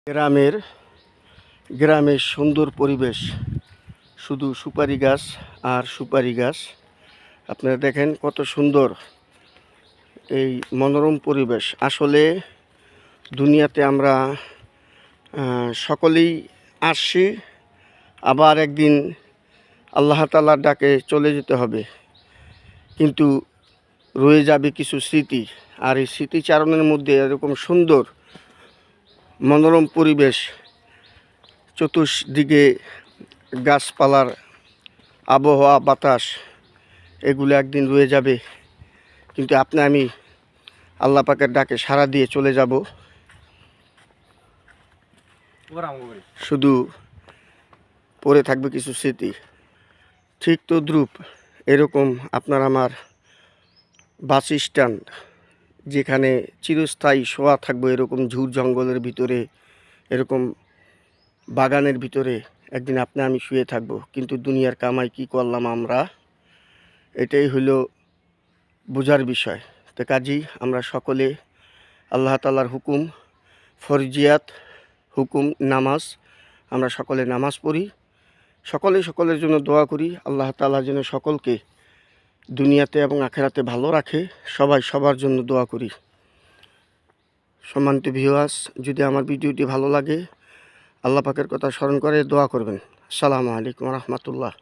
গ্রামের গ্রামের সুন্দর পরিবেশ, শুধু সুপারি গাছ আর সুপারি গাছ। আপনারা দেখেন কত সুন্দর এই মনোরম পরিবেশ। আসলে দুনিয়াতে আমরা সকলেই আসছি, আবার একদিন আল্লাহ তাআলার ডাকে চলে যেতে হবে, কিন্তু রয়ে যাবে কিছু স্মৃতি। আর এই স্মৃতিচারণের মধ্যে এরকম সুন্দর মনোরম পরিবেশ, চতুর্দিকে গাছপালার আবহাওয়া, বাতাস, এগুলো একদিন রয়ে যাবে। কিন্তু আমি আল্লাহ পাকের ডাকে সাড়া দিয়ে চলে যাব, শুধু পড়ে থাকবে কিছু স্মৃতি। ঠিক তদ্রূপ এরকম আপনার আমার বাস স্ট্যান্ড, যেখানে চিরস্থায়ী শোয়া থাকবো, এরকম ঝুড় জঙ্গলের ভিতরে, এরকম বাগানের ভিতরে একদিন আমি শুয়ে থাকবো। কিন্তু দুনিয়ার কামাই কি করলাম আমরা, এটাই হইল বোঝার বিষয়। তো কাজেই আমরা সকলে আল্লাহ তাআলার হুকুম, ফরজিয়াত হুকুম, নামাজ, আমরা সকলে নামাজ পড়ি, সকলের জন্য দোয়া করি। আল্লাহ তাআলা যেন সকলকে দুনিয়াতে এবং আখেরাতে ভালো রাখে, সবাই সবার জন্য দোয়া করি। সম্মানিত ভিউয়ার্স, যদি আমার ভিডিওটি ভালো লাগে, আল্লাহ পাকের কথা স্মরণ করে দোয়া করবেন। আসসালামু আলাইকুম ওয়া রাহমাতুল্লাহ।